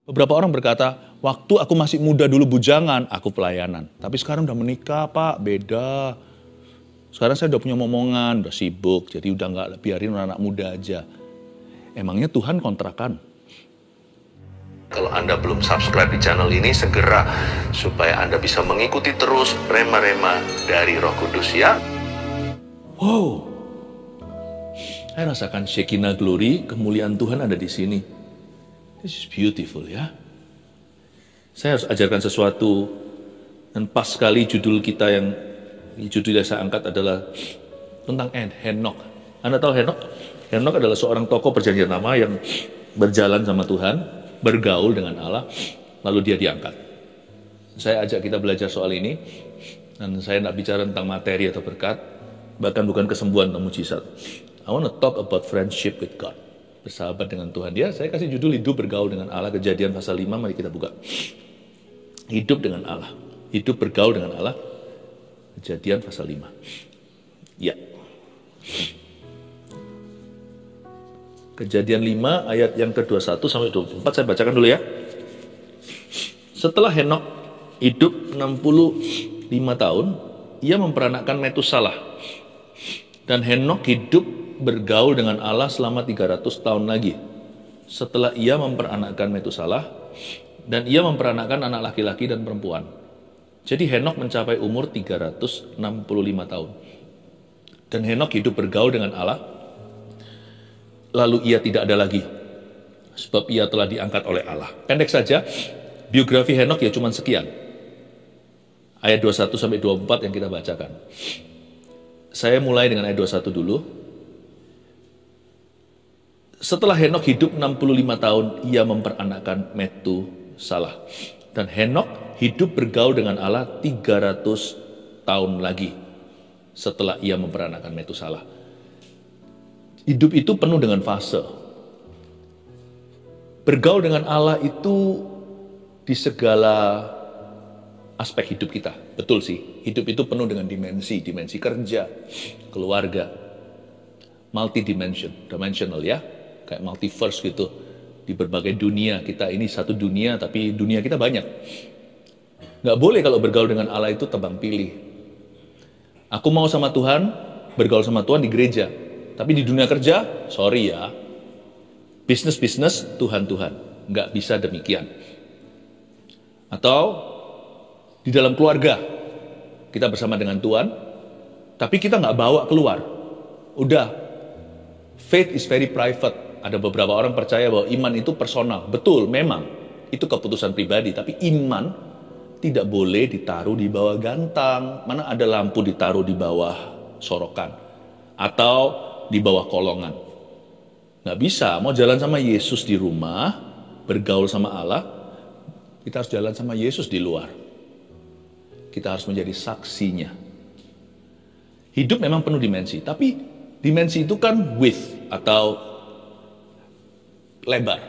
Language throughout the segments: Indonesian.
Beberapa orang berkata, waktu aku masih muda dulu bujangan, aku pelayanan. Tapi sekarang udah menikah Pak, beda. Sekarang saya udah punya momongan, udah sibuk, jadi udah nggak biarin anak muda aja. Emangnya Tuhan kontrakan? Kalau Anda belum subscribe di channel ini, segera supaya Anda bisa mengikuti terus rema-rema dari Roh Kudus ya. Wow, saya rasakan Shekinah Glory, kemuliaan Tuhan ada di sini. This is beautiful ya. Saya harus ajarkan sesuatu, dan pas sekali judul kita yang saya angkat adalah tentang Henok. Anda tahu Henok? Henok adalah seorang tokoh perjanjian lama yang berjalan sama Tuhan, bergaul dengan Allah, lalu dia diangkat. Saya ajak kita belajar soal ini, dan saya tidak bicara tentang materi atau berkat, bahkan bukan kesembuhan atau mujizat. I want to talk about friendship with God. Bersahabat dengan Tuhan. Saya kasih judul hidup bergaul dengan Allah, Kejadian pasal 5, mari kita buka. Hidup dengan Allah. Hidup bergaul dengan Allah, Kejadian pasal 5. Ya. Kejadian 5 ayat yang ke-21 sampai 24 saya bacakan dulu ya. Setelah Henok hidup 65 tahun, ia memperanakkan Metusalah. Dan Henok hidup bergaul dengan Allah selama 300 tahun lagi. Setelah ia memperanakkan Metusalah, dan ia memperanakkan anak laki-laki dan perempuan. Jadi Henok mencapai umur 365 tahun. Dan Henok hidup bergaul dengan Allah, lalu ia tidak ada lagi, sebab ia telah diangkat oleh Allah. Pendek saja, biografi Henok ya cuma sekian. Ayat 21 sampai 24 yang kita bacakan. Saya mulai dengan ayat 21 dulu. Setelah Henok hidup 65 tahun, ia memperanakkan Metusalah. Dan Henok hidup bergaul dengan Allah 300 tahun lagi setelah ia memperanakkan Metusalah. Hidup itu penuh dengan fase. Bergaul dengan Allah itu di segala aspek hidup kita. Betul sih, hidup itu penuh dengan dimensi kerja, keluarga, dimensional ya. Kayak multiverse gitu. Di berbagai dunia, kita ini satu dunia, tapi dunia kita banyak. Nggak boleh kalau bergaul dengan Allah itu tebang pilih. Aku mau sama Tuhan, bergaul sama Tuhan di gereja. Tapi di dunia kerja, sorry ya. Bisnis, Tuhan. Nggak bisa demikian. Atau di dalam keluarga, kita bersama dengan Tuhan, tapi kita nggak bawa keluar. Udah, faith is very private. Ada beberapa orang percaya bahwa iman itu personal. Betul, memang. Itu keputusan pribadi. Tapi iman tidak boleh ditaruh di bawah gantang. Mana ada lampu ditaruh di bawah sorokan. Atau di bawah kolongan. Nggak bisa. Mau jalan sama Yesus di rumah, bergaul sama Allah, kita harus jalan sama Yesus di luar. Kita harus menjadi saksinya. Hidup memang penuh dimensi. Tapi dimensi itu kan width atau lebar.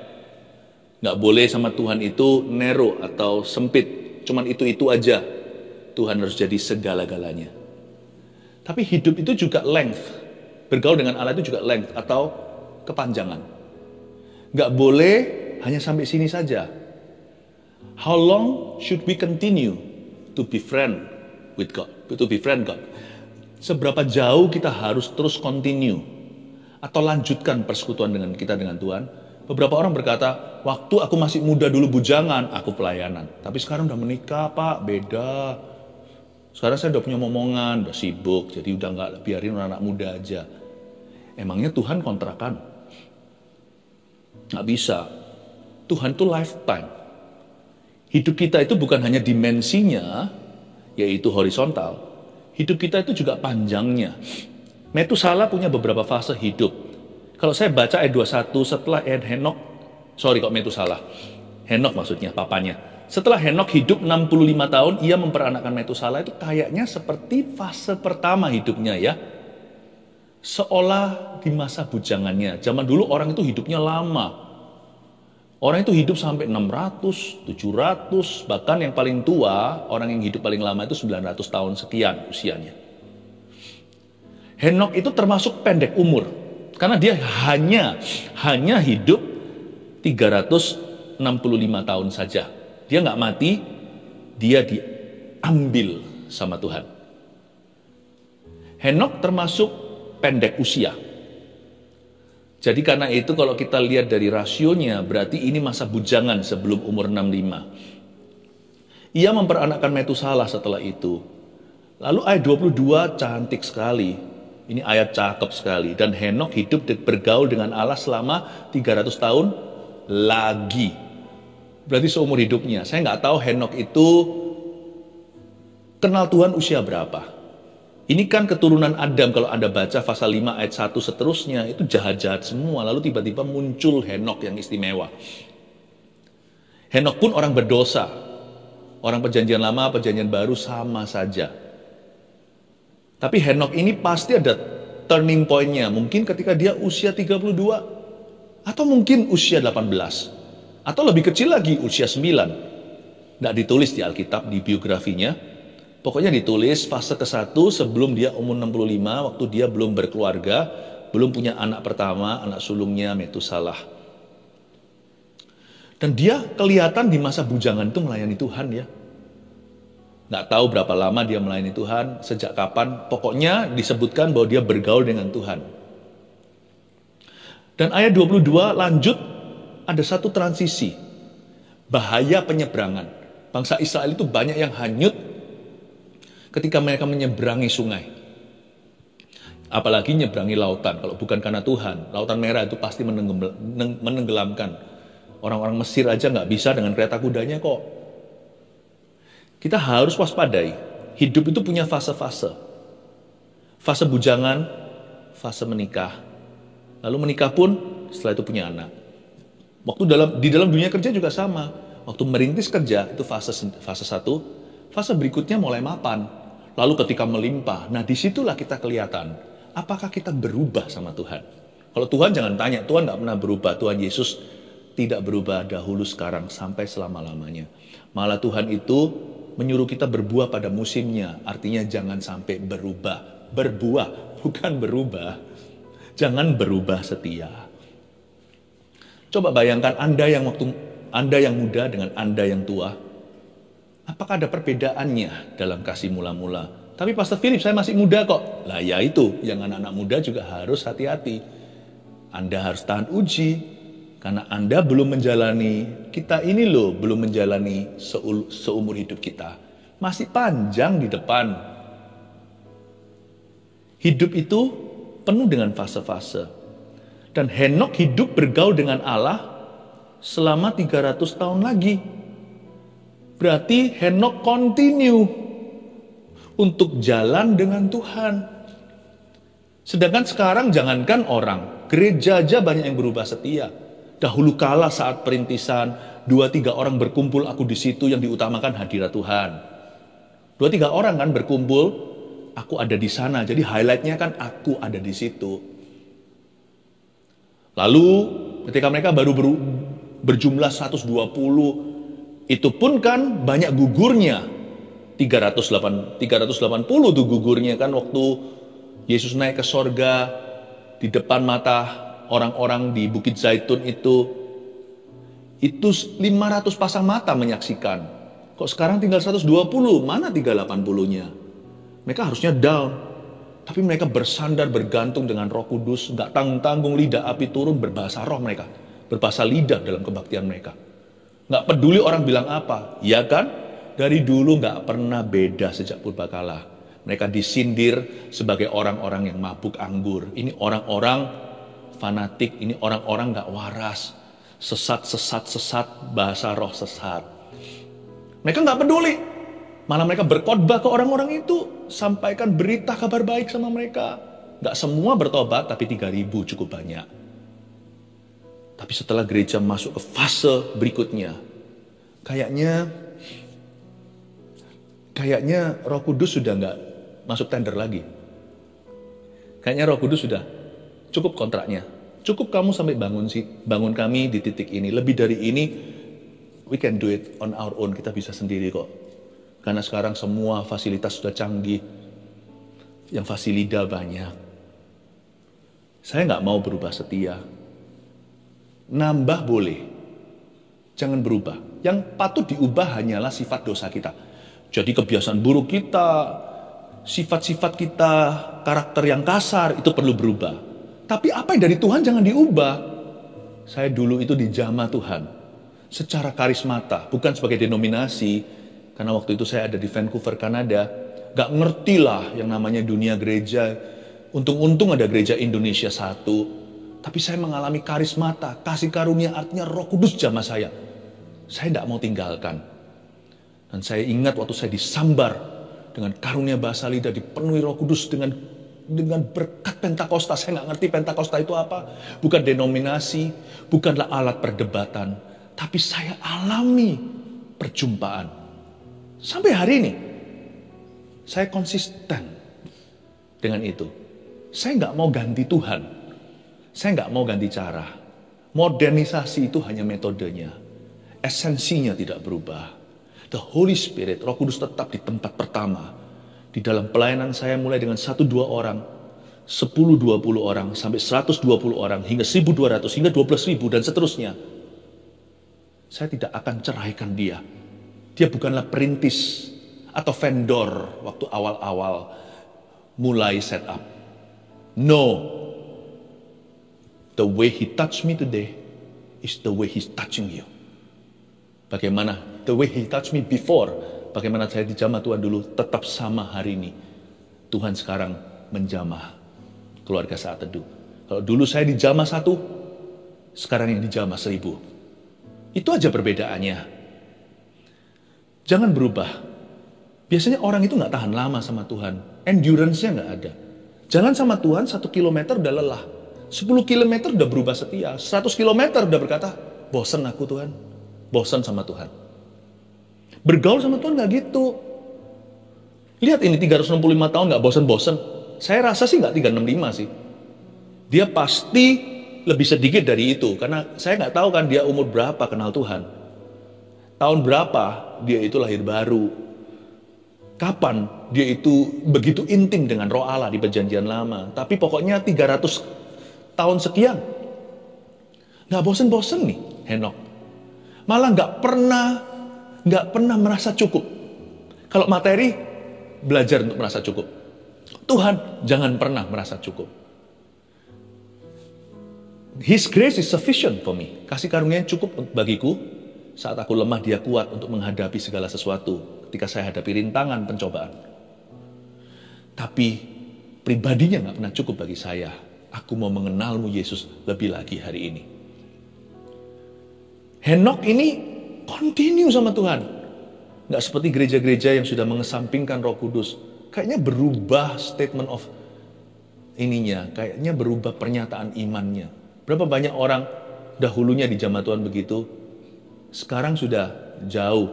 Nggak boleh sama Tuhan itu narrow atau sempit. Cuman itu aja. Tuhan harus jadi segala-galanya. Tapi hidup itu juga length. Bergaul dengan Allah itu juga length atau kepanjangan. Nggak boleh hanya sampai sini saja. How long should we continue to be friend with God? To befriend God? Seberapa jauh kita harus terus continue atau lanjutkan persekutuan dengan kita dengan Tuhan? Beberapa orang berkata, waktu aku masih muda dulu bujangan, aku pelayanan. Tapi sekarang udah menikah Pak, beda. Sekarang saya udah punya momongan, udah sibuk, jadi udah nggak biarin anak muda aja. Emangnya Tuhan kontrakan? Nggak bisa. Tuhan itu lifetime. Hidup kita itu bukan hanya dimensinya, yaitu horizontal. Hidup kita itu juga panjangnya. Metusalah punya beberapa fase hidup. Kalau saya baca ayat 21 setelah Henok, Metusalah. Henok maksudnya, papanya. Setelah Henok hidup 65 tahun, ia memperanakkan Metusalah, itu kayaknya seperti fase pertama hidupnya ya. Seolah di masa bujangannya. Zaman dulu orang itu hidupnya lama. Orang itu hidup sampai 600, 700, bahkan yang paling tua, orang yang hidup paling lama itu 900 tahun sekian usianya. Henok itu termasuk pendek umur. Karena dia hanya hidup 365 65 tahun saja. Dia nggak mati, dia diambil sama Tuhan. Henok termasuk pendek usia. Jadi karena itu kalau kita lihat dari rasionya, berarti ini masa bujangan sebelum umur 65. Ia memperanakkan Metusalah setelah itu. Lalu ayat 22 cantik sekali. Ini ayat cakep sekali. Dan Henok hidup bergaul dengan Allah selama 300 tahun lagi. Berarti seumur hidupnya. Saya nggak tahu Henok itu kenal Tuhan usia berapa. Ini kan keturunan Adam, kalau Anda baca pasal 5 ayat 1 seterusnya, itu jahat-jahat semua. Lalu tiba-tiba muncul Henok yang istimewa. Henok pun orang berdosa. Orang perjanjian lama, perjanjian baru sama saja. Tapi Henok ini pasti ada turning point-nya. Mungkin ketika dia usia 32. Atau mungkin usia 18. Atau lebih kecil lagi, usia 9. Tidak ditulis di Alkitab, di biografinya. Pokoknya ditulis fase ke-1 sebelum dia umur 65, waktu dia belum berkeluarga, belum punya anak pertama, anak sulungnya Metusalah. Dan dia kelihatan di masa bujangan itu melayani Tuhan ya. Nggak tahu berapa lama dia melayani Tuhan, sejak kapan, pokoknya disebutkan bahwa dia bergaul dengan Tuhan. Dan ayat 22 lanjut, ada satu transisi. Bahaya penyeberangan. Bangsa Israel itu banyak yang hanyut ketika mereka menyeberangi sungai. Apalagi menyeberangi lautan. Kalau bukan karena Tuhan, lautan merah itu pasti menenggelamkan. Orang-orang Mesir aja nggak bisa dengan kereta kudanya kok. Kita harus waspadai. Hidup itu punya fase-fase. Fase bujangan, fase menikah. Lalu menikah pun setelah itu punya anak. Di dalam dunia kerja juga sama. Waktu merintis kerja itu fase 1. Fase berikutnya mulai mapan. Lalu ketika melimpah, nah disitulah kita kelihatan. Apakah kita berubah sama Tuhan? Kalau Tuhan jangan tanya, Tuhan gak pernah berubah. Tuhan Yesus tidak berubah dahulu, sekarang, sampai selama-lamanya. Malah Tuhan itu menyuruh kita berbuah pada musimnya. Artinya jangan sampai berubah. Berbuah, bukan berubah. Jangan berubah setia. Coba bayangkan Anda yang muda dengan Anda yang tua. Apakah ada perbedaannya dalam kasih mula-mula? Tapi Pastor Philip, saya masih muda kok. Lah ya itu, yang anak-anak muda juga harus hati-hati. Anda harus tahan uji. Karena Anda belum menjalani, kita ini loh belum menjalani seumur hidup kita. Masih panjang di depan. Hidup itu penuh dengan fase-fase. Dan Henok hidup bergaul dengan Allah selama 300 tahun lagi. Berarti Henok continue untuk jalan dengan Tuhan. Sedangkan sekarang jangankan orang, gereja aja banyak yang berubah setia. Dahulu kala saat perintisan, 2-3 orang berkumpul, aku di situ, yang diutamakan hadirat Tuhan. 2-3 orang kan berkumpul, aku ada di sana. Jadi highlightnya kan aku ada di situ. Lalu ketika mereka baru berjumlah 120, itu pun kan banyak gugurnya. 380 tuh gugurnya kan waktu Yesus naik ke sorga. Di depan mata orang-orang di Bukit Zaitun itu 500 pasang mata menyaksikan. Kok sekarang tinggal 120? Mana 380-nya? Mereka harusnya down. Tapi mereka bersandar, bergantung dengan Roh Kudus. Gak tanggung-tanggung, lidah api turun, berbahasa roh mereka. Berbahasa lidah dalam kebaktian mereka. Gak peduli orang bilang apa, ya kan? Dari dulu gak pernah beda sejak purbakala. Mereka disindir sebagai orang-orang yang mabuk anggur. Ini orang-orang fanatik, ini orang-orang gak waras. Sesat, bahasa roh sesat. Mereka gak peduli. Malah mereka berkhotbah ke orang-orang itu. Sampaikan berita kabar baik sama mereka. Gak semua bertobat, tapi 3.000 cukup banyak. Tapi setelah gereja masuk ke fase berikutnya, kayaknya Roh Kudus sudah nggak masuk tender lagi. Kayaknya Roh Kudus sudah cukup kontraknya. Cukup kamu sampai bangun kami di titik ini. Lebih dari ini, we can do it on our own. Kita bisa sendiri kok. Karena sekarang semua fasilitas sudah canggih. Yang fasilida banyak. Saya nggak mau berubah setia. Nambah boleh. Jangan berubah. Yang patut diubah hanyalah sifat dosa kita. Jadi kebiasaan buruk kita, sifat-sifat kita, karakter yang kasar, itu perlu berubah. Tapi apa yang dari Tuhan jangan diubah. Saya dulu itu dijamah Tuhan. Secara karismata, bukan sebagai denominasi. Karena waktu itu saya ada di Vancouver, Kanada. Gak ngerti lah yang namanya dunia gereja. Untung-untung ada gereja Indonesia satu. Tapi saya mengalami karismata, kasih karunia, artinya Roh Kudus jamah saya. Saya tidak mau tinggalkan. Dan saya ingat waktu saya disambar dengan karunia bahasa lidah, dipenuhi Roh Kudus dengan berkat Pentakosta. Saya nggak ngerti Pentakosta itu apa. Bukan denominasi, bukanlah alat perdebatan. Tapi saya alami perjumpaan. Sampai hari ini, saya konsisten dengan itu. Saya nggak mau ganti Tuhan. Saya nggak mau ganti cara. Modernisasi itu hanya metodenya. Esensinya tidak berubah. The Holy Spirit, Roh Kudus tetap di tempat pertama. Di dalam pelayanan saya mulai dengan 1-2 orang, 10-20 orang, sampai 120 orang, hingga 1.200, hingga 12.000, dan seterusnya. Saya tidak akan ceraikan dia. Dia bukanlah perintis atau vendor waktu awal-awal mulai set up. No. The way he touched me today is the way he's touching you. Bagaimana the way he touched me before, bagaimana saya dijamah Tuhan dulu, tetap sama hari ini. Tuhan sekarang menjamah keluarga Saat Teduh. Kalau dulu saya dijamah 1, sekarang yang dijamah 1000. Itu aja perbedaannya. Jangan berubah. Biasanya orang itu gak tahan lama sama Tuhan. Endurance-nya gak ada. Jalan sama Tuhan 1 kilometer udah lelah. 10 kilometer udah berubah setia. 100 kilometer udah berkata, bosan aku Tuhan. Bosan sama Tuhan. Bergaul sama Tuhan gak gitu. Lihat ini 365 tahun gak bosan-bosan. Saya rasa sih gak 365 sih. Dia pasti lebih sedikit dari itu. Karena saya gak tahu kan dia umur berapa kenal Tuhan. Tahun berapa dia itu lahir baru. Kapan dia itu begitu intim dengan Roh Allah di perjanjian lama. Tapi pokoknya 300 tahun sekian. Gak bosan-bosan nih Henok. Malah gak pernah merasa cukup. Kalau materi, belajar untuk merasa cukup. Tuhan, jangan pernah merasa cukup. His grace is sufficient for me. Kasih karunia cukup bagiku. Saat aku lemah, dia kuat untuk menghadapi segala sesuatu. Ketika saya hadapi rintangan, pencobaan. Tapi pribadinya gak pernah cukup bagi saya. Aku mau mengenalmu Yesus lebih lagi hari ini. Henok ini continue sama Tuhan. Nggak seperti gereja-gereja yang sudah mengesampingkan Roh Kudus. Kayaknya berubah statement of ininya. Kayaknya berubah pernyataan imannya. Berapa banyak orang dahulunya dijamah Tuhan begitu. Sekarang sudah jauh.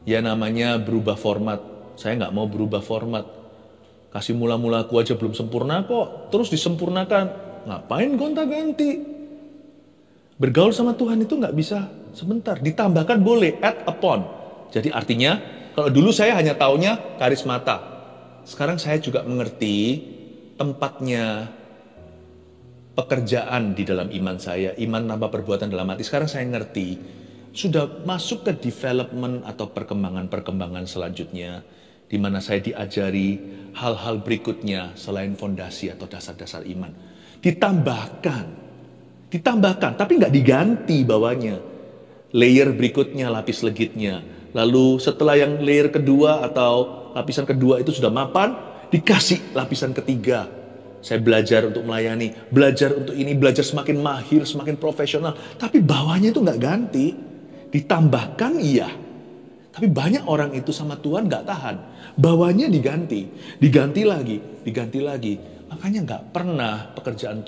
Ya namanya berubah format. Saya nggak mau berubah format. Kasih mula-mula aku aja belum sempurna kok. Terus disempurnakan. Ngapain gonta-ganti? Bergaul sama Tuhan itu nggak bisa sebentar. Ditambahkan boleh, add upon. Jadi artinya, kalau dulu saya hanya taunya karismata. Sekarang saya juga mengerti tempatnya pekerjaan di dalam iman saya. Iman tanpa perbuatan dalam hati. Sekarang saya ngerti. Sudah masuk ke development atau perkembangan-perkembangan selanjutnya. Di mana saya diajari hal-hal berikutnya selain fondasi atau dasar-dasar iman. Ditambahkan, tapi nggak diganti bawahnya. Layer berikutnya, lapis legitnya. Lalu setelah yang layer kedua atau lapisan kedua itu sudah mapan, dikasih lapisan ketiga. Saya belajar untuk melayani, belajar untuk ini, belajar semakin mahir, semakin profesional. Tapi bawahnya itu nggak ganti. Ditambahkan iya. Tapi banyak orang itu sama Tuhan nggak tahan. Bawahnya diganti lagi. Makanya nggak pernah pekerjaan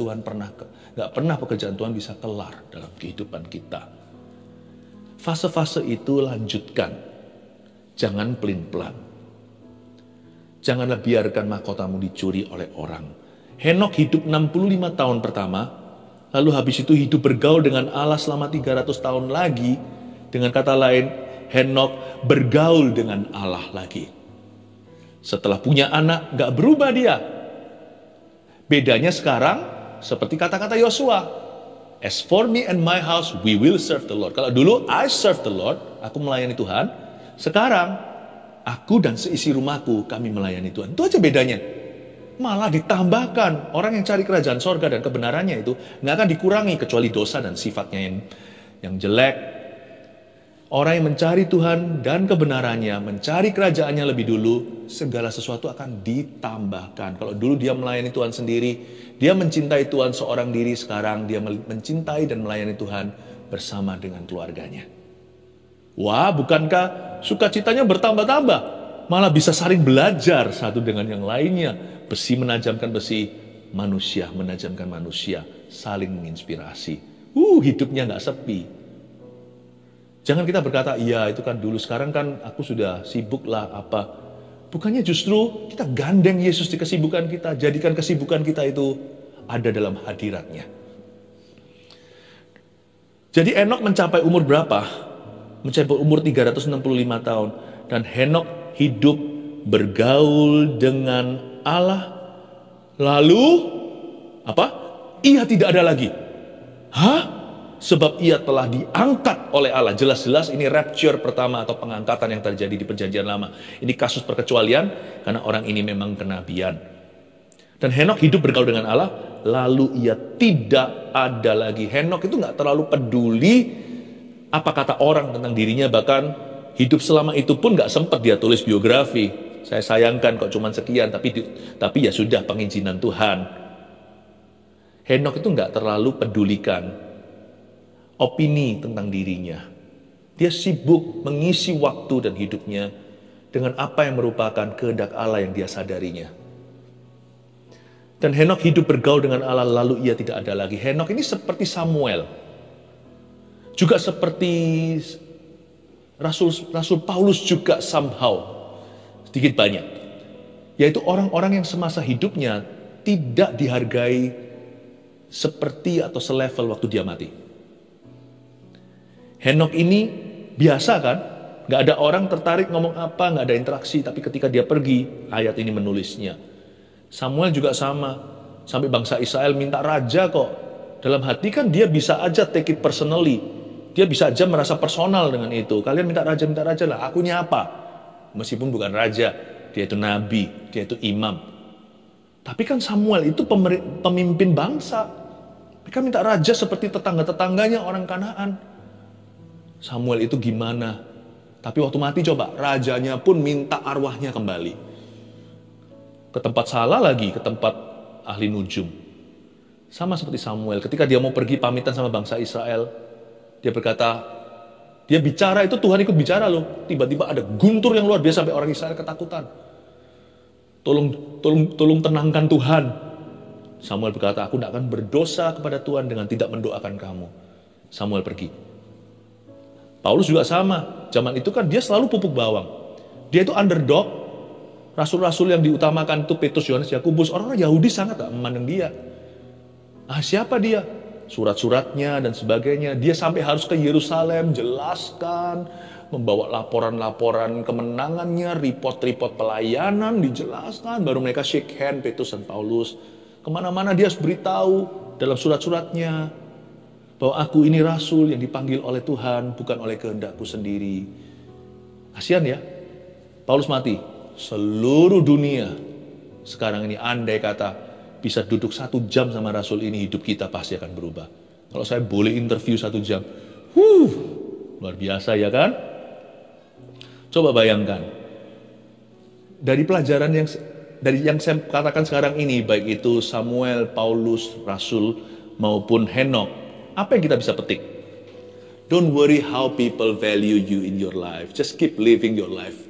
Tuhan bisa kelar dalam kehidupan kita. Fase-fase itu lanjutkan. Jangan pelin-pelan. Janganlah biarkan mahkotamu dicuri oleh orang. Henok hidup 65 tahun pertama, lalu habis itu hidup bergaul dengan Allah selama 300 tahun lagi. Dengan kata lain, Henok bergaul dengan Allah lagi. Setelah punya anak, gak berubah dia. Bedanya sekarang, seperti kata-kata Yosua, As for me and my house, we will serve the Lord. Kalau dulu I serve the Lord, aku melayani Tuhan. Sekarang aku dan seisi rumahku kami melayani Tuhan. Itu aja bedanya. Malah ditambahkan, orang yang cari kerajaan sorga dan kebenarannya itu nggak akan dikurangi kecuali dosa dan sifatnya yang jelek. Orang yang mencari Tuhan dan kebenarannya, mencari kerajaannya lebih dulu, segala sesuatu akan ditambahkan. Kalau dulu dia melayani Tuhan sendiri, dia mencintai Tuhan seorang diri, sekarang dia mencintai dan melayani Tuhan bersama dengan keluarganya. Wah, bukankah sukacitanya bertambah-tambah? Malah bisa saling belajar satu dengan yang lainnya. Besi menajamkan besi, manusia menajamkan manusia, saling menginspirasi. Hidupnya nggak sepi. Jangan kita berkata, iya itu kan dulu, sekarang kan aku sudah sibuk lah apa. Bukannya justru kita gandeng Yesus di kesibukan kita, jadikan kesibukan kita itu ada dalam hadiratnya. Jadi Henokh mencapai umur berapa? Mencapai umur 365 tahun. Dan Henokh hidup bergaul dengan Allah. Lalu, apa? Ia tidak ada lagi. Hah? Sebab ia telah diangkat oleh Allah. Jelas-jelas ini rapture pertama atau pengangkatan yang terjadi di perjanjian lama. Ini kasus perkecualian karena orang ini memang kenabian. Dan Henokh hidup bergaul dengan Allah, lalu ia tidak ada lagi. Henokh itu gak terlalu peduli apa kata orang tentang dirinya, bahkan hidup selama itu pun gak sempat dia tulis biografi. Saya sayangkan kok cuma sekian, tapi ya sudah, pengizinan Tuhan. Henokh itu gak terlalu pedulikan opini tentang dirinya. Dia sibuk mengisi waktu dan hidupnya dengan apa yang merupakan kehendak Allah yang dia sadarinya. Dan Henokh hidup bergaul dengan Allah, lalu ia tidak ada lagi. Henokh ini seperti Samuel. Juga seperti Rasul Paulus juga somehow, sedikit banyak. Yaitu orang-orang yang semasa hidupnya tidak dihargai seperti atau selevel waktu dia mati. Henokh ini biasa kan, gak ada orang tertarik ngomong apa, gak ada interaksi, tapi ketika dia pergi, ayat ini menulisnya. Samuel juga sama, sampai bangsa Israel minta raja kok. Dalam hati kan dia bisa aja take it personally, dia bisa aja merasa personal dengan itu. Kalian minta raja lah, akunya apa? Meskipun bukan raja, dia itu nabi, dia itu imam. Tapi kan Samuel itu pemimpin bangsa. Mereka minta raja seperti tetangga-tetangganya orang Kanaan. Samuel itu gimana? Tapi waktu mati coba, rajanya pun minta arwahnya kembali. Ke tempat salah lagi, ke tempat ahli nujum. Sama seperti Samuel, ketika dia mau pergi pamitan sama bangsa Israel, dia berkata, dia bicara itu Tuhan ikut bicara loh. Tiba-tiba ada guntur yang luar biasa sampai orang Israel ketakutan. Tolong tenangkan Tuhan. Samuel berkata, aku tidak akan berdosa kepada Tuhan dengan tidak mendoakan kamu. Samuel pergi. Paulus juga sama. Zaman itu kan dia selalu pupuk bawang. Dia itu underdog. Rasul-rasul yang diutamakan itu Petrus, Yohanes, Yakobus. Orang-orang Yahudi sangat tak memandang dia. Siapa dia? Surat-suratnya dan sebagainya. Dia sampai harus ke Yerusalem, jelaskan, membawa laporan-laporan kemenangannya, report-report pelayanan, dijelaskan. Baru mereka shake hand, Petrus dan Paulus. Kemana-mana dia harus beritahu dalam surat-suratnya bahwa aku ini rasul yang dipanggil oleh Tuhan, bukan oleh kehendakku sendiri. Kasihan ya, Paulus mati. Seluruh dunia sekarang ini andai kata bisa duduk 1 jam sama rasul ini, hidup kita pasti akan berubah. Kalau saya boleh interview 1 jam, luar biasa ya kan? Coba bayangkan, dari pelajaran yang saya katakan sekarang ini, baik itu Samuel, Paulus, Rasul, maupun Henokh, apa yang kita bisa petik? Don't worry how people value you in your life. Just keep living your life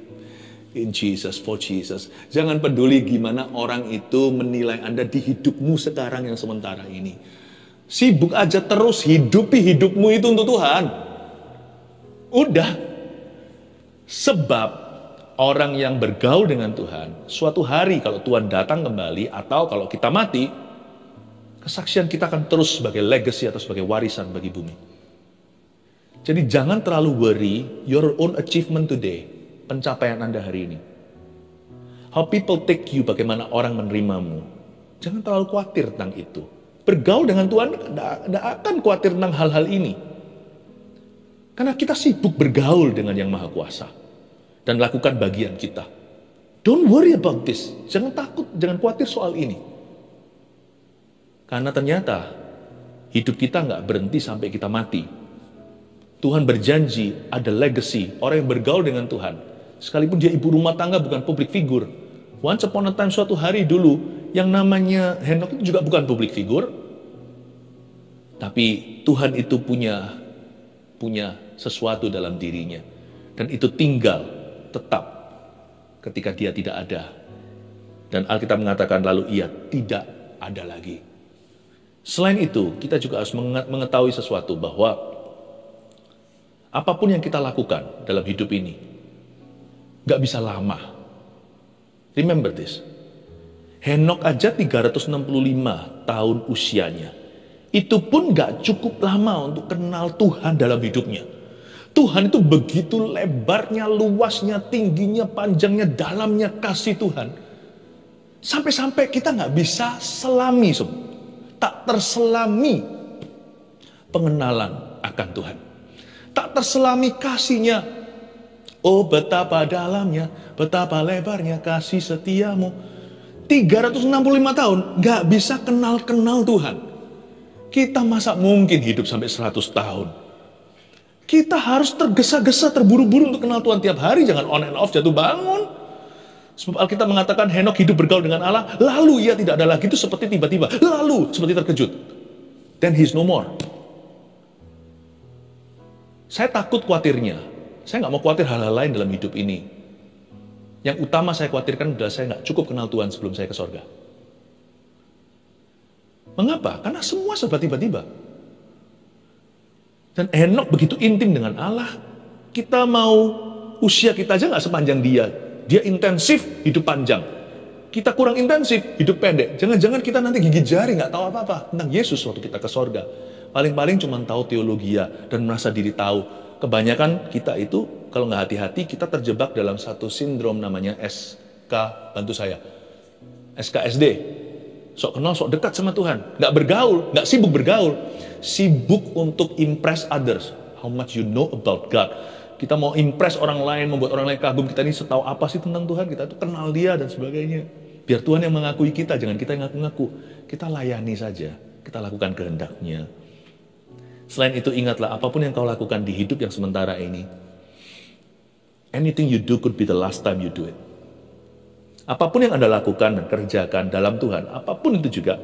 in Jesus, for Jesus. Jangan peduli gimana orang itu menilai Anda di hidupmu sekarang yang sementara ini. Sibuk aja terus, hidupi hidupmu itu untuk Tuhan. Udah. Sebab orang yang bergaul dengan Tuhan, suatu hari kalau Tuhan datang kembali, atau kalau kita mati, kesaksian kita akan terus sebagai legacy atau sebagai warisan bagi bumi. Jadi jangan terlalu worry your own achievement today, pencapaian Anda hari ini. How people take you, bagaimana orang menerimamu. Jangan terlalu khawatir tentang itu. Bergaul dengan Tuhan tidak akan khawatir tentang hal-hal ini. Karena kita sibuk bergaul dengan Yang Maha Kuasa. Dan lakukan bagian kita. Don't worry about this. Jangan takut, jangan khawatir soal ini. Karena ternyata hidup kita nggak berhenti sampai kita mati. Tuhan berjanji ada legacy. Orang yang bergaul dengan Tuhan. Sekalipun dia ibu rumah tangga bukan public figure. Once upon a time suatu hari dulu yang namanya Henok itu juga bukan public figure. Tapi Tuhan itu punya sesuatu dalam dirinya. Dan itu tinggal tetap ketika dia tidak ada. Dan Alkitab mengatakan lalu ia tidak ada lagi. Selain itu, kita juga harus mengetahui sesuatu bahwa apapun yang kita lakukan dalam hidup ini gak bisa lama. Remember this. Henok aja 365 tahun usianya. Itu pun gak cukup lama untuk kenal Tuhan dalam hidupnya. Tuhan itu begitu lebarnya, luasnya, tingginya, panjangnya, dalamnya kasih Tuhan. Sampai-sampai kita gak bisa selami, tak terselami pengenalan akan Tuhan. Tak terselami kasihnya. Oh betapa dalamnya, betapa lebarnya kasih setiamu. 365 tahun gak bisa kenal Tuhan. Kita masa mungkin hidup sampai 100 tahun. Kita harus tergesa-gesa, terburu-buru untuk kenal Tuhan tiap hari. Jangan on and off, jatuh bangun. Sebab Alkitab mengatakan Henok hidup bergaul dengan Allah, lalu ia tidak ada lagi. Itu seperti tiba-tiba, lalu seperti terkejut. Then he's no more. Saya takut khawatirnya. Saya nggak mau khawatir hal-hal lain dalam hidup ini. Yang utama saya khawatirkan adalah saya nggak cukup kenal Tuhan sebelum saya ke sorga. Mengapa? Karena semua serba tiba-tiba. Dan Henok begitu intim dengan Allah. Kita mau usia kita aja nggak sepanjang dia. Dia intensif, hidup panjang. Kita kurang intensif, hidup pendek. Jangan-jangan kita nanti gigit jari nggak tahu apa-apa tentang Yesus waktu kita ke sorga. Paling-paling cuma tahu teologia dan merasa diri tahu. Kebanyakan kita itu kalau nggak hati-hati kita terjebak dalam satu sindrom namanya SK, bantu saya, SKSD. Sok kenal, sok dekat sama Tuhan. Nggak bergaul, nggak sibuk bergaul. Sibuk untuk impress others. How much you know about God. Kita mau impress orang lain, membuat orang lain kagum. Kita ini setahu apa sih tentang Tuhan. Kita tuh kenal dia dan sebagainya. Biar Tuhan yang mengakui kita, jangan kita yang ngaku-ngaku. Kita layani saja. Kita lakukan kehendaknya. Selain itu ingatlah, apapun yang kau lakukan di hidup yang sementara ini, anything you do could be the last time you do it. Apapun yang Anda lakukan dan kerjakan dalam Tuhan, apapun itu juga,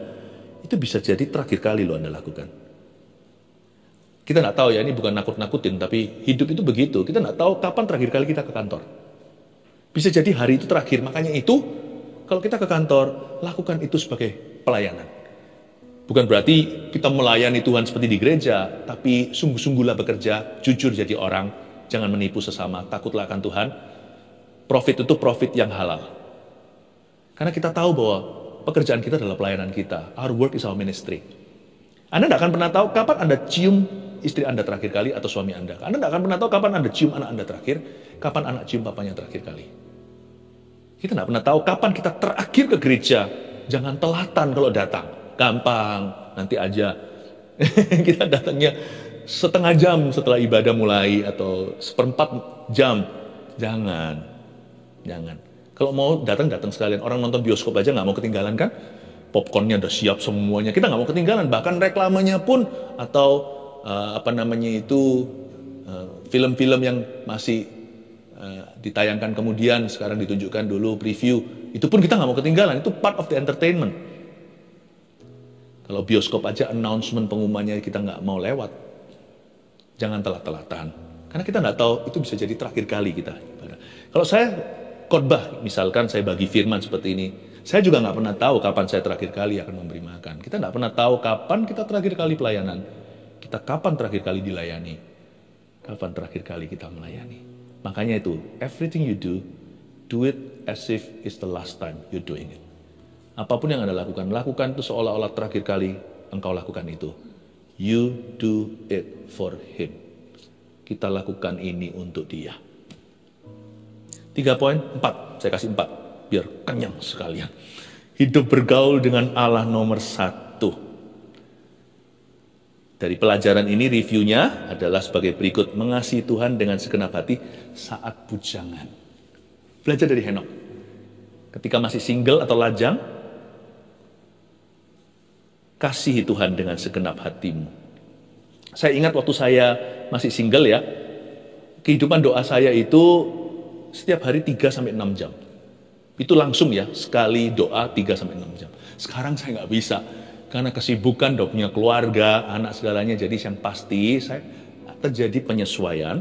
itu bisa jadi terakhir kali lo Anda lakukan. Kita nggak tahu ya, ini bukan nakut-nakutin, tapi hidup itu begitu. Kita nggak tahu kapan terakhir kali kita ke kantor. Bisa jadi hari itu terakhir, makanya itu, kalau kita ke kantor, lakukan itu sebagai pelayanan. Bukan berarti kita melayani Tuhan seperti di gereja, tapi sungguh-sungguhlah bekerja, jujur jadi orang, jangan menipu sesama, takutlah akan Tuhan. Profit itu profit yang halal. Karena kita tahu bahwa pekerjaan kita adalah pelayanan kita. Our work is our ministry. Anda tidak akan pernah tahu kapan Anda cium istri Anda terakhir kali atau suami Anda. Anda tidak akan pernah tahu kapan Anda cium anak Anda terakhir, kapan anak cium papanya terakhir kali. Kita tidak pernah tahu kapan kita terakhir ke gereja. Jangan telatan kalau datang. Gampang, nanti aja. Kita datangnya setengah jam setelah ibadah mulai atau seperempat jam. Jangan. Kalau mau datang sekalian. Orang nonton bioskop aja nggak mau ketinggalan kan? Popcornnya udah siap semuanya. Kita nggak mau ketinggalan. Bahkan reklamanya pun atau film-film yang masih ditayangkan kemudian sekarang ditunjukkan dulu preview. Itu pun kita nggak mau ketinggalan. Itu part of the entertainment. Kalau bioskop aja announcement pengumumannya kita nggak mau lewat. Jangan telat-telatan. Karena kita nggak tahu itu bisa jadi terakhir kali kita ibadah. Kalau saya khotbah, misalkan saya bagi firman seperti ini, saya juga nggak pernah tahu kapan saya terakhir kali akan memberi makan. Kita nggak pernah tahu kapan kita terakhir kali pelayanan. Kita kapan terakhir kali dilayani. Kapan terakhir kali kita melayani. Makanya itu, everything you do it as if it's the last time you're doing it. Apapun yang Anda lakukan itu seolah-olah terakhir kali engkau lakukan itu. You do it for Him. Kita lakukan ini untuk Dia. 3 poin, 4. Saya kasih 4. Biar kenyang sekalian. Hidup bergaul dengan Allah nomor 1. Dari pelajaran ini reviewnya adalah sebagai berikut. Mengasihi Tuhan dengan segenap hati saat bujangan. Belajar dari Henok. Ketika masih single atau lajang, kasihi Tuhan dengan segenap hatimu. Saya ingat waktu saya masih single ya, kehidupan doa saya itu setiap hari 3-6 jam. Itu langsung ya, sekali doa 3-6 jam. Sekarang saya nggak bisa. Karena kesibukan, udah punya keluarga, anak segalanya. Jadi yang pasti saya terjadi penyesuaian.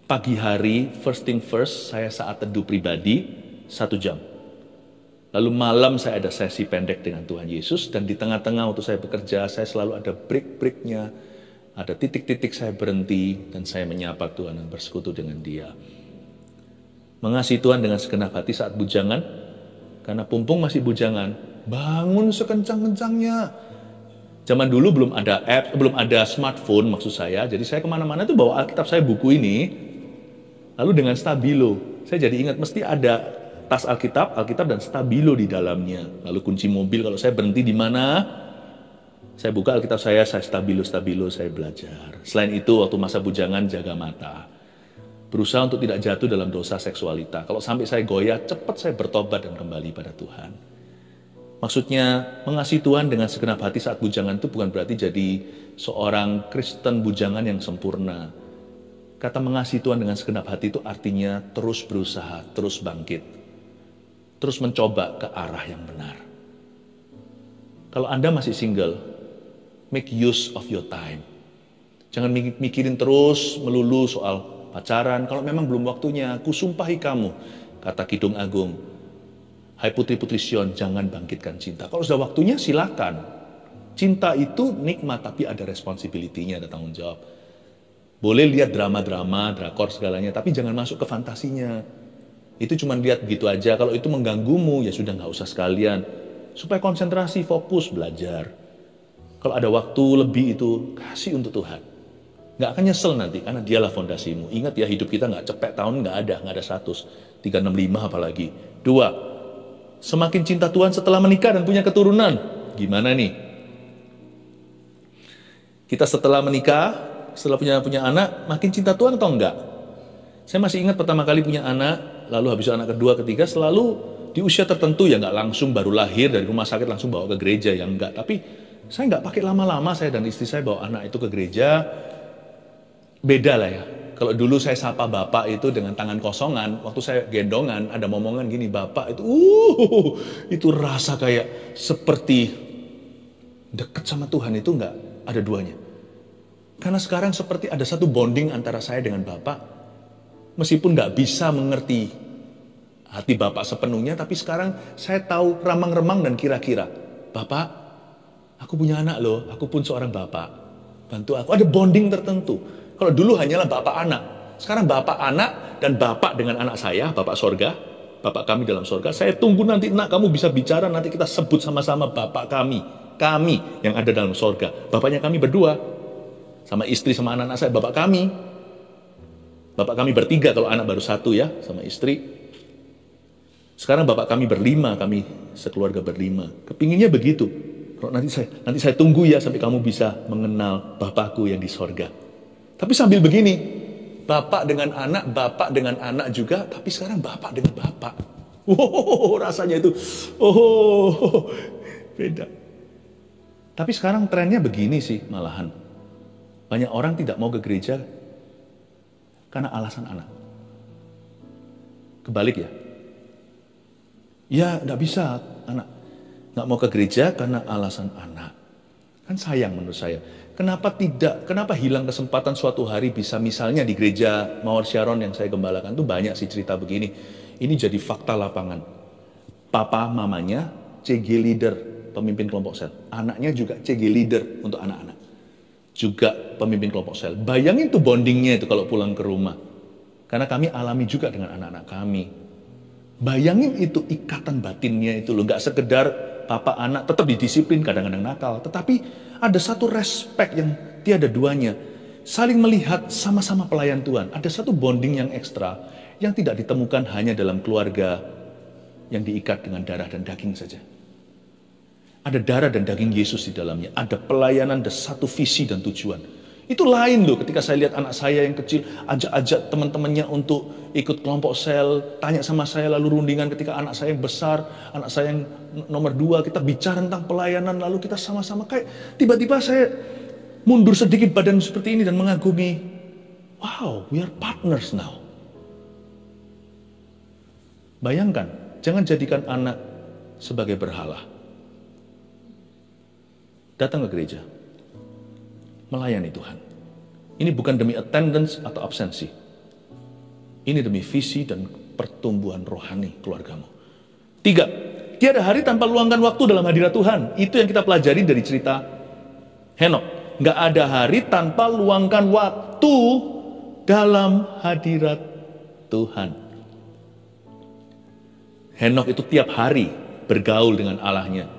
Pagi hari, first thing first, saya saat teduh pribadi 1 jam. Lalu malam saya ada sesi pendek dengan Tuhan Yesus. Dan di tengah-tengah waktu saya bekerja, saya selalu ada break-breaknya. Ada titik-titik saya berhenti dan saya menyapa Tuhan dan bersekutu dengan Dia. Mengasihi Tuhan dengan segenap hati saat bujangan. Karena Pumpung masih bujangan. Bangun sekencang-kencangnya. Zaman dulu belum ada app, belum ada smartphone maksud saya. Jadi saya kemana-mana itu bawa Alkitab saya, buku ini. Lalu dengan stabilo. Saya jadi ingat mesti ada tas Alkitab dan stabilo di dalamnya. Lalu kunci mobil kalau saya berhenti di mana, saya buka Alkitab saya stabilo, saya belajar. Selain itu waktu masa bujangan jaga mata. Berusaha untuk tidak jatuh dalam dosa seksualita. Kalau sampai saya goyah, cepat saya bertobat dan kembali pada Tuhan. Maksudnya, mengasihi Tuhan dengan segenap hati saat bujangan itu bukan berarti jadi seorang Kristen bujangan yang sempurna. Kata mengasihi Tuhan dengan segenap hati itu artinya terus berusaha, terus bangkit. Terus mencoba ke arah yang benar. Kalau Anda masih single, make use of your time. Jangan mikirin terus melulu soal pacaran. Kalau memang belum waktunya, kusumpahi kamu, kata Kidung Agung. Hai putri-putri Sion, jangan bangkitkan cinta. Kalau sudah waktunya, silakan. Cinta itu nikmat, tapi ada responsibility-nya, ada tanggung jawab. Boleh lihat drama-drama, drakor segalanya, tapi jangan masuk ke fantasinya. Itu cuma lihat begitu aja. Kalau itu mengganggumu, ya sudah nggak usah sekalian. Supaya konsentrasi, fokus, belajar. Kalau ada waktu lebih itu, kasih untuk Tuhan. Nggak akan nyesel nanti, karena dialah fondasimu. Ingat ya, hidup kita nggak cepet tahun, nggak ada 100. 365 apalagi. 2. Semakin cinta Tuhan setelah menikah dan punya keturunan. Gimana nih? Kita setelah menikah, setelah punya anak, makin cinta Tuhan atau enggak? Saya masih ingat pertama kali punya anak, lalu habis anak kedua, ketiga, selalu di usia tertentu ya nggak langsung baru lahir dari rumah sakit langsung bawa ke gereja, ya enggak. Tapi saya nggak pakai lama-lama, saya dan istri saya bawa anak itu ke gereja. Beda lah ya. Kalau dulu saya sapa bapak itu dengan tangan kosongan, waktu saya gendongan, ada momongan gini, bapak itu rasa kayak seperti dekat sama Tuhan itu enggak ada duanya. Karena sekarang seperti ada satu bonding antara saya dengan bapak, meskipun enggak bisa mengerti hati bapak sepenuhnya, tapi sekarang saya tahu remang-remang dan kira-kira, bapak, aku punya anak loh, aku pun seorang bapak, bantu aku, ada bonding tertentu. Kalau dulu hanyalah bapak anak. Sekarang bapak anak dan bapak dengan anak saya, bapak sorga, bapak kami dalam sorga. Saya tunggu nanti nak kamu bisa bicara, nanti kita sebut sama-sama bapak kami. Kami yang ada dalam sorga. Bapaknya kami berdua. Sama istri sama anak-anak saya, bapak kami. Bapak kami bertiga kalau anak baru 1 ya, sama istri. Sekarang bapak kami berlima, kami sekeluarga berlima. Kepinginnya begitu. Nanti saya tunggu ya sampai kamu bisa mengenal bapakku yang di sorga. Tapi sambil begini, bapak dengan anak juga, tapi sekarang bapak dengan bapak. Rasanya itu, beda. Tapi sekarang trennya begini sih malahan. Banyak orang tidak mau ke gereja karena alasan anak. Kebalik ya. Ya, enggak bisa anak. Enggak mau ke gereja karena alasan anak. Kan sayang menurut saya. Kenapa hilang kesempatan suatu hari bisa misalnya di gereja Mawar Sharon yang saya gembalakan itu banyak sih cerita begini. Ini jadi fakta lapangan. Papa mamanya CG leader, pemimpin kelompok sel. Anaknya juga CG leader untuk anak-anak. Juga pemimpin kelompok sel. Bayangin tuh bondingnya itu kalau pulang ke rumah. Karena kami alami juga dengan anak-anak kami. Bayangin itu ikatan batinnya itu loh. Gak sekedar papa anak tetap didisiplin, kadang-kadang nakal. Tetapi ada satu respek yang tiada duanya. Saling melihat sama-sama pelayan Tuhan. Ada satu bonding yang ekstra yang tidak ditemukan hanya dalam keluarga yang diikat dengan darah dan daging saja. Ada darah dan daging Yesus di dalamnya. Ada pelayanan dan satu visi dan tujuan. Itu lain loh ketika saya lihat anak saya yang kecil, ajak-ajak teman-temannya untuk ikut kelompok sel, tanya sama saya lalu rundingan ketika anak saya yang besar, anak saya yang nomor 2, kita bicara tentang pelayanan, lalu kita sama-sama kayak tiba-tiba saya mundur sedikit badan seperti ini dan mengagumi, wow, we are partners now. Bayangkan, jangan jadikan anak sebagai berhala. Datang ke gereja, melayani Tuhan. Ini bukan demi attendance atau absensi. Ini demi visi dan pertumbuhan rohani keluargamu. 3, tiada hari tanpa luangkan waktu dalam hadirat Tuhan. Itu yang kita pelajari dari cerita Henok. Nggak ada hari tanpa luangkan waktu dalam hadirat Tuhan. Henok itu tiap hari bergaul dengan Allahnya.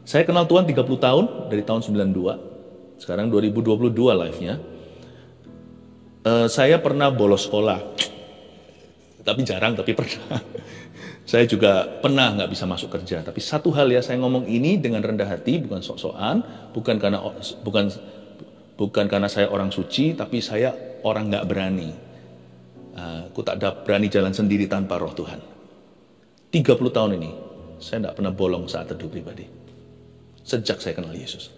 Saya kenal Tuhan 30 tahun, dari tahun 92. Sekarang 2022 live-nya. Saya pernah bolos sekolah. Tapi jarang, tapi pernah. Saya juga pernah nggak bisa masuk kerja. Tapi satu hal ya, saya ngomong ini dengan rendah hati, bukan sok-sokan, bukan karena saya orang suci, tapi saya orang nggak berani. Aku tak berani jalan sendiri tanpa roh Tuhan. 30 tahun ini, saya nggak pernah bolong saat teduh pribadi. Sejak saya kenal Yesus.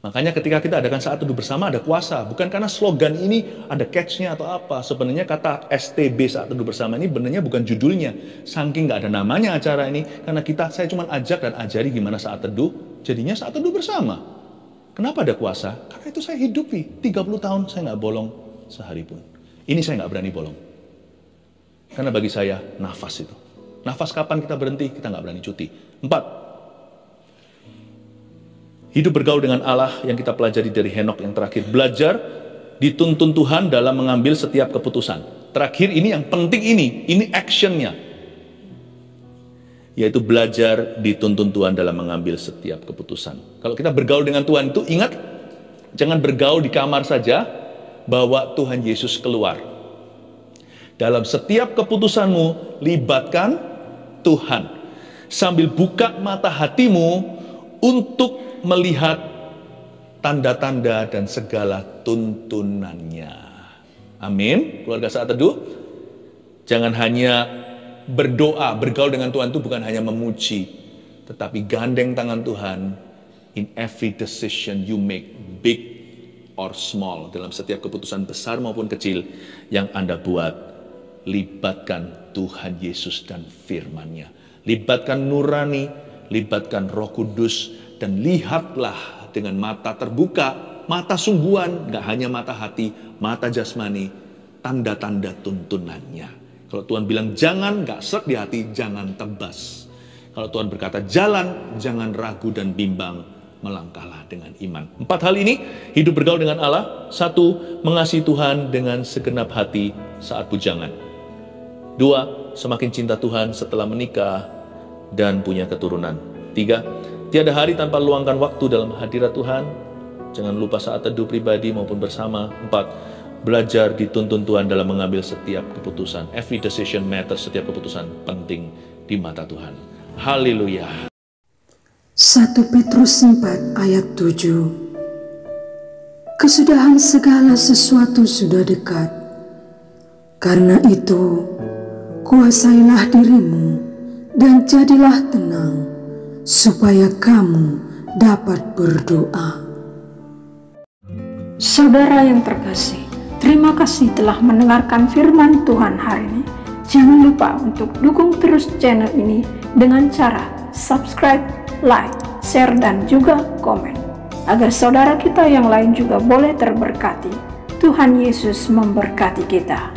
Makanya ketika kita adakan saat teduh bersama ada kuasa. Bukan karena slogan ini ada catch-nya atau apa. Sebenarnya kata STB saat teduh bersama ini benarnya bukan judulnya. Saking nggak ada namanya acara ini. Karena saya cuma ajak dan ajari gimana saat teduh. Jadinya saat teduh bersama. Kenapa ada kuasa? Karena itu saya hidupi. 30 tahun saya nggak bolong sehari pun. Ini saya nggak berani bolong. Karena bagi saya nafas itu. Nafas kapan kita berhenti? Kita nggak berani cuti. 4. Hidup bergaul dengan Allah yang kita pelajari dari Henok yang terakhir. Belajar dituntun Tuhan dalam mengambil setiap keputusan. Terakhir ini yang penting ini actionnya. Yaitu belajar dituntun Tuhan dalam mengambil setiap keputusan. Kalau kita bergaul dengan Tuhan itu ingat, jangan bergaul di kamar saja, bawa Tuhan Yesus keluar. Dalam setiap keputusanmu, libatkan Tuhan. Sambil buka mata hatimu untuk melihat tanda-tanda dan segala tuntunannya. Amin. Keluarga saat teduh, jangan hanya berdoa, bergaul dengan Tuhan itu bukan hanya memuji, tetapi gandeng tangan Tuhan in every decision you make, big or small, dalam setiap keputusan besar maupun kecil yang Anda buat, libatkan Tuhan Yesus dan firman-Nya. Libatkan nurani, libatkan Roh Kudus, dan lihatlah dengan mata terbuka, mata sungguhan, gak hanya mata hati, mata jasmani, tanda-tanda tuntunannya. Kalau Tuhan bilang jangan, gak sek di hati, jangan tebas. Kalau Tuhan berkata jalan, jangan ragu dan bimbang, melangkahlah dengan iman. 4 hal ini, hidup bergaul dengan Allah. 1, mengasihi Tuhan dengan segenap hati saat bujangan. 2, semakin cinta Tuhan setelah menikah dan punya keturunan. 3, tiada hari tanpa luangkan waktu dalam hadirat Tuhan. Jangan lupa saat teduh pribadi maupun bersama. 4, belajar dituntun Tuhan dalam mengambil setiap keputusan. Every decision matters, setiap keputusan penting di mata Tuhan. Haleluya. 1 Petrus 4 ayat 7. Kesudahan segala sesuatu sudah dekat. Karena itu, kuasailah dirimu dan jadilah tenang, supaya kamu dapat berdoa. Saudara yang terkasih, terima kasih telah mendengarkan firman Tuhan hari ini. Jangan lupa untuk dukung terus channel ini dengan cara subscribe, like, share, dan juga komen, agar saudara kita yang lain juga boleh terberkati. Tuhan Yesus memberkati kita.